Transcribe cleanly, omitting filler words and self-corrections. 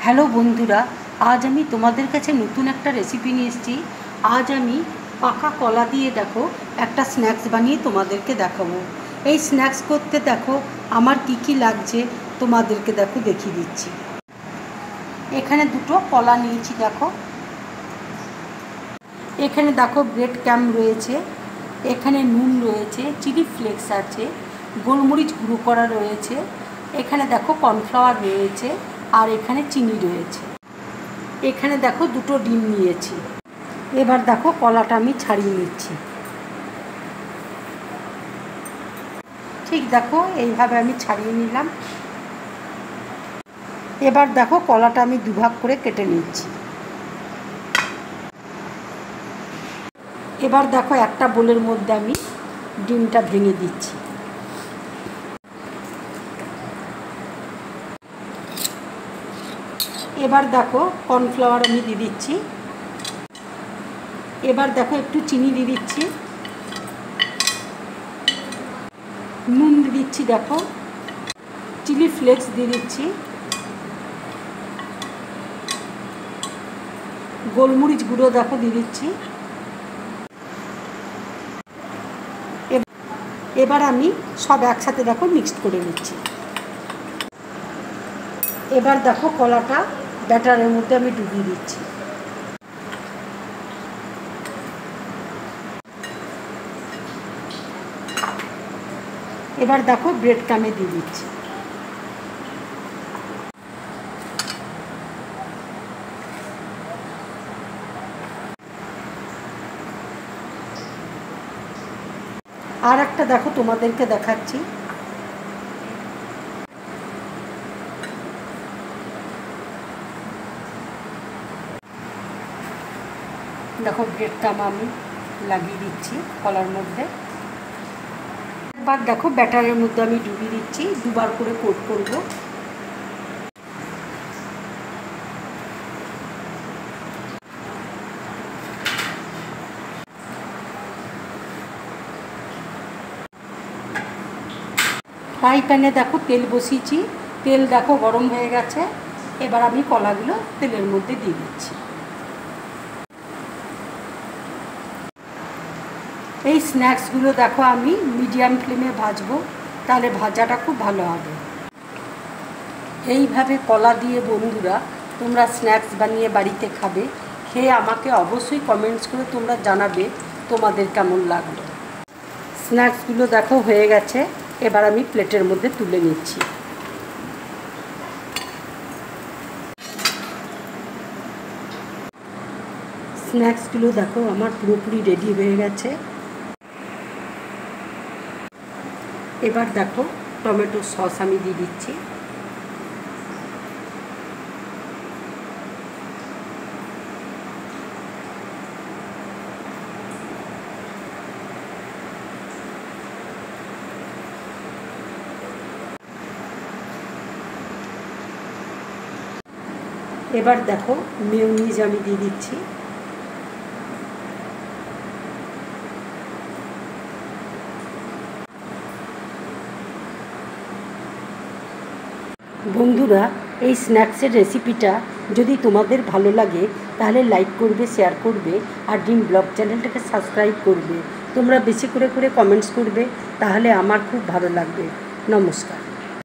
Hello বন্ধুরা, আজ আমি তোমাদের কাছে নতুন একটা রেসিপি নিয়ে এসেছি। আজ আমি পাকা কলা দিয়ে দেখো একটা স্ন্যাক্স বানিয়ে তোমাদেরকে দেখাবো। এই স্ন্যাক্স করতে দেখো আমার কি কি লাগছে তোমাদেরকে দেখো দেখিয়ে দিচ্ছি। এখানে দুটো কলা নিয়েছি দেখো, এখানে দেখো ব্রেড ক্যাম্প রয়েছে, এখানে নুন রয়েছে, চিলি ফ্লেক্স আছে, গোলমরিচ গুঁড়ো করা রয়েছে, এখানে দেখো কর্নফ্লাওয়ার রয়েছে, আর এখানে চিনি রয়েছে। এখানে দেখো দুটো ডিম নিয়েছি। এবার দেখো কলাটা আমি ছাড়িয়ে নিচ্ছি। ঠিক দেখো এইভাবে আমি ছাড়িয়ে নিলাম। এবার দেখো কলাটা আমি দুভাগ করে কেটে নিচ্ছি। এবার দেখো একটা বোলের মধ্যে আমি ডিমটা ভেঙে দিচ্ছি। এবার দেখো কর্নফ্লাওয়ার আমি দিয়ে দিচ্ছি। এবার দেখো একটু চিনি দিয়ে দিচ্ছি, নুন দিয়ে দিচ্ছি, দেখো চিলি ফ্লেক্স দিয়ে দিচ্ছি, গোলমরিচ গুঁড়ো দেখো দিয়ে দিচ্ছি। এবার আমি সব একসাথে দেখো মিক্সড করে নিচ্ছি। এবার দেখো কলাটা ব্যাটারের মধ্যে আমি ডুবিয়ে দিচ্ছি। এবার দেখো ব্রেড ক্রাম্বে দিয়ে দিচ্ছি। আর একটা দেখো তোমাদেরকে দেখাচ্ছি। দেখো ব্রেড ক্রাম্ব আমি লাগিয়ে দিচ্ছি কলার মধ্যে। একবার দেখো ব্যাটারের মধ্যে আমি ডুবিয়ে দিচ্ছি, দুবার করে কোট করব। ফ্রাই প্যানে দেখো তেল বসিয়েছি, তেল দেখো গরম হয়ে গেছে। এবার আমি কলাগুলো তেলের মধ্যে দিয়ে দিচ্ছি। এই স্ন্যাক্সগুলো দেখো আমি মিডিয়াম ফ্লেমে ভাজবো, তাহলে ভাজাটা খুব ভালো হবে। এইভাবে কলা দিয়ে বন্ধুরা তোমরা স্ন্যাক্স বানিয়ে বাড়িতে খাবে, খেয়ে আমাকে অবশ্যই কমেন্টস করে তোমরা জানাবে তোমাদের কেমন লাগলো। স্ন্যাক্সগুলো দেখো হয়ে গেছে, এবার আমি প্লেটের মধ্যে তুলে নিচ্ছি। স্ন্যাক্সগুলো দেখো আমার পুরোপুরি রেডি হয়ে গেছে। এবার দেখো টমেটো সস আমি দিয়ে দিচ্ছি। এবার দেখো মেয়োনিজ আমি দিয়ে দিচ্ছি। বন্ধুরা এই স্ন্যাক্সের রেসিপিটা যদি তোমাদের ভালো লাগে তাহলে লাইক করবে, শেয়ার করবে, আর ড্রিম ব্লগ চ্যানেলটাকে সাবস্ক্রাইব করবে। তোমরা বেশি করে কমেন্টস করবে, তাহলে আমার খুব ভালো লাগবে। নমস্কার।